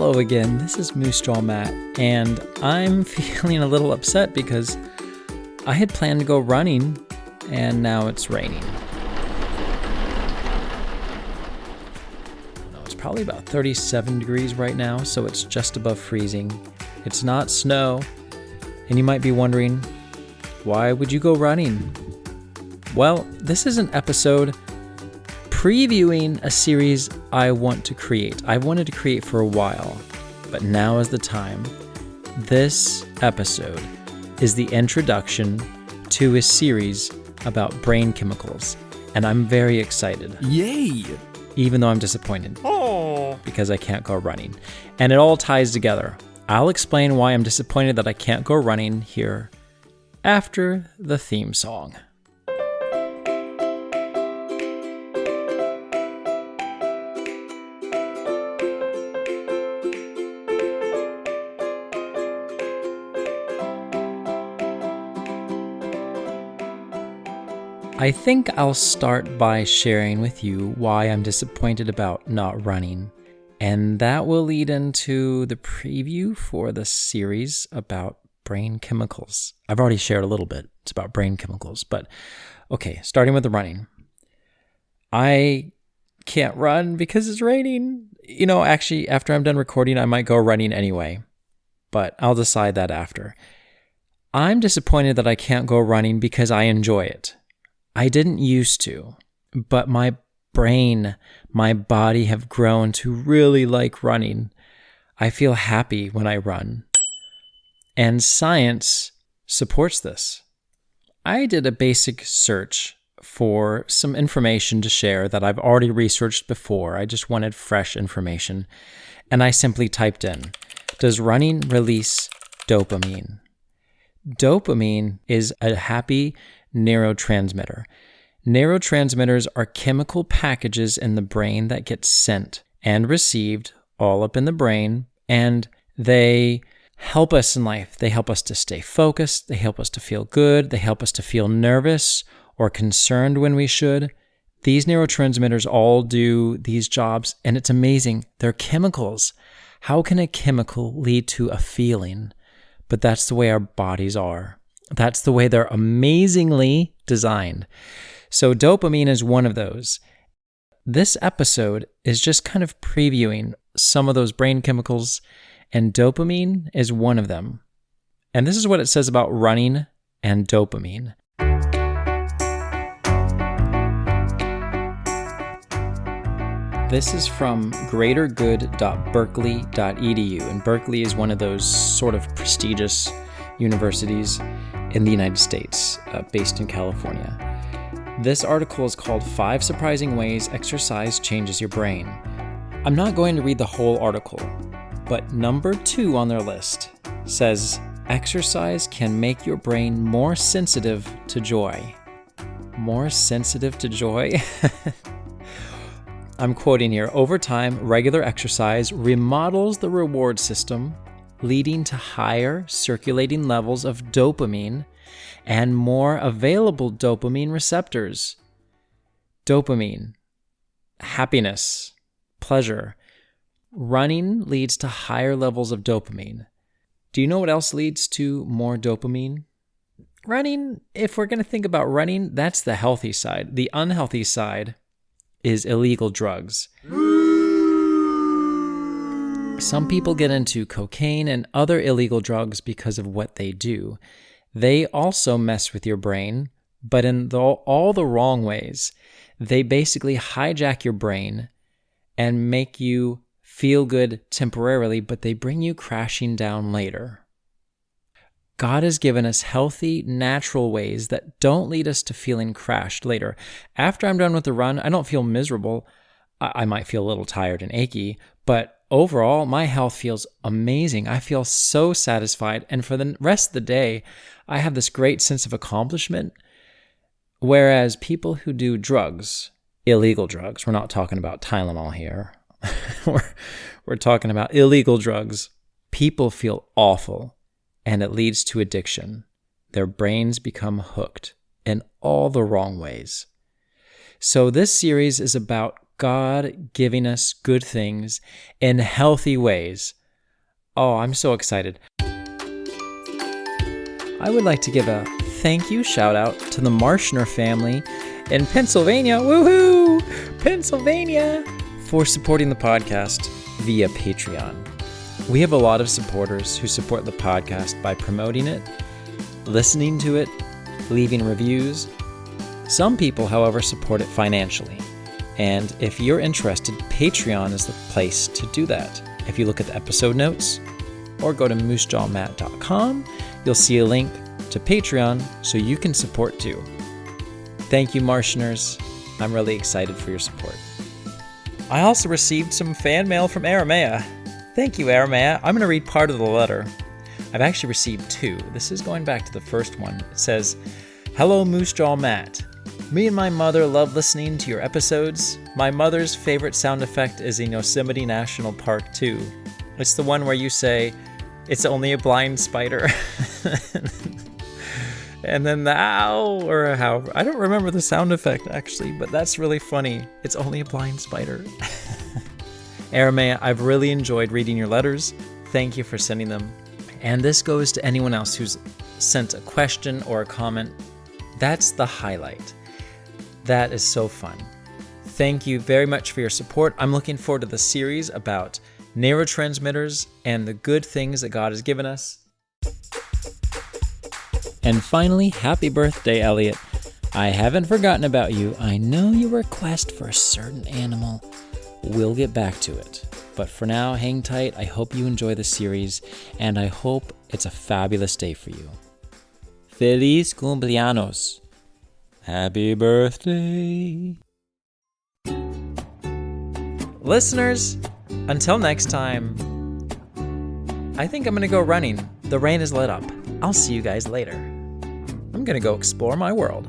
Hello again, this is Moose Straw Matt, and I'm feeling a little upset because I had planned to go running, and now it's raining. It's probably about 37 degrees right now, so it's just above freezing. It's not snow, and you might be wondering, why would you go running? Well, this is an episode previewing a series I want to create. I've wanted to create for a while, but now is the time. This episode is the introduction to a series about brain chemicals, and I'm very excited. Yay! Even though I'm disappointed. Because I can't go running. And it all ties together. I'll explain why I'm disappointed that I can't go running here after the theme song. I think I'll start by sharing with you why I'm disappointed about not running, and that will lead into the preview for the series about brain chemicals. I've already shared a little bit. It's about brain chemicals, but okay, starting with the running. I can't run because it's raining. Actually, after I'm done recording, I might go running anyway, but I'll decide that after. I'm disappointed that I can't go running because I enjoy it. I didn't used to, but my brain, my body have grown to really like running. I feel happy when I run. And science supports this. I did a basic search for some information to share that I've already researched before. I just wanted fresh information. And I simply typed in, does running release dopamine? Dopamine is a happy neurotransmitter. Neurotransmitters are chemical packages in the brain that get sent and received all up in the brain, and they help us in life. They help us to stay focused. They help us to feel good. They help us to feel nervous or concerned when we should. These neurotransmitters all do these jobs, and it's amazing. They're chemicals. How can a chemical lead to a feeling? But that's the way our bodies are. That's the way they're amazingly designed. So dopamine is one of those. This episode is just kind of previewing some of those brain chemicals, and dopamine is one of them. And this is what it says about running and dopamine. This is from greatergood.berkeley.edu, and Berkeley is one of those sort of prestigious universities in the United States, based in California. This article is called 5 Surprising Ways Exercise Changes Your Brain. I'm not going to read the whole article, but number 2 on their list says, exercise can make your brain more sensitive to joy. More sensitive to joy? I'm quoting here, over time, regular exercise remodels the reward system, leading to higher circulating levels of dopamine and more available dopamine receptors. Dopamine, happiness, pleasure. Running leads to higher levels of dopamine. Do you know what else leads to more dopamine? Running, if we're going to think about running, that's the healthy side. The unhealthy side is illegal drugs. Some people get into cocaine and other illegal drugs because of what they do. They also mess with your brain, but in all the wrong ways. They basically hijack your brain and make you feel good temporarily, but they bring you crashing down later. God has given us healthy, natural ways that don't lead us to feeling crashed later. After I'm done with the run, I don't feel miserable. I might feel a little tired and achy, but overall, my health feels amazing. I feel so satisfied. And for the rest of the day, I have this great sense of accomplishment. Whereas people who do drugs, illegal drugs, we're not talking about Tylenol here. we're talking about illegal drugs. People feel awful, and it leads to addiction. Their brains become hooked in all the wrong ways. So this series is about God giving us good things in healthy ways. Oh, I'm so excited. I would like to give a thank you shout out to the Marshner family in Pennsylvania, woohoo, Pennsylvania, for supporting the podcast via Patreon. We have a lot of supporters who support the podcast by promoting it, listening to it, leaving reviews. Some people, however, support it financially. And if you're interested, Patreon is the place to do that. If you look at the episode notes or go to moosejawmat.com, you'll see a link to Patreon so you can support too. Thank you, Marshners. I'm really excited for your support. I also received some fan mail from Aramea. Thank you, Aramea. I'm going to read part of the letter. I've actually received two. This is going back to the first one. It says, "Hello, Moose Jaw Matt. Me and my mother love listening to your episodes. My mother's favorite sound effect is in Yosemite National Park 2. It's the one where you say, 'It's only a blind spider.'" And then the ow, or how. I don't remember the sound effect, actually, but that's really funny. It's only a blind spider. Aramea, I've really enjoyed reading your letters. Thank you for sending them. And this goes to anyone else who's sent a question or a comment. That's the highlight. That is so fun. Thank you very much for your support. I'm looking forward to the series about neurotransmitters and the good things that God has given us. And finally, happy birthday, Elliot. I haven't forgotten about you. I know you request for a certain animal. We'll get back to it. But for now, hang tight. I hope you enjoy the series, and I hope it's a fabulous day for you. Feliz cumpleaños. Happy birthday. Listeners, until next time, I think I'm going to go running. The rain has let up. I'll see you guys later. I'm going to go explore my world.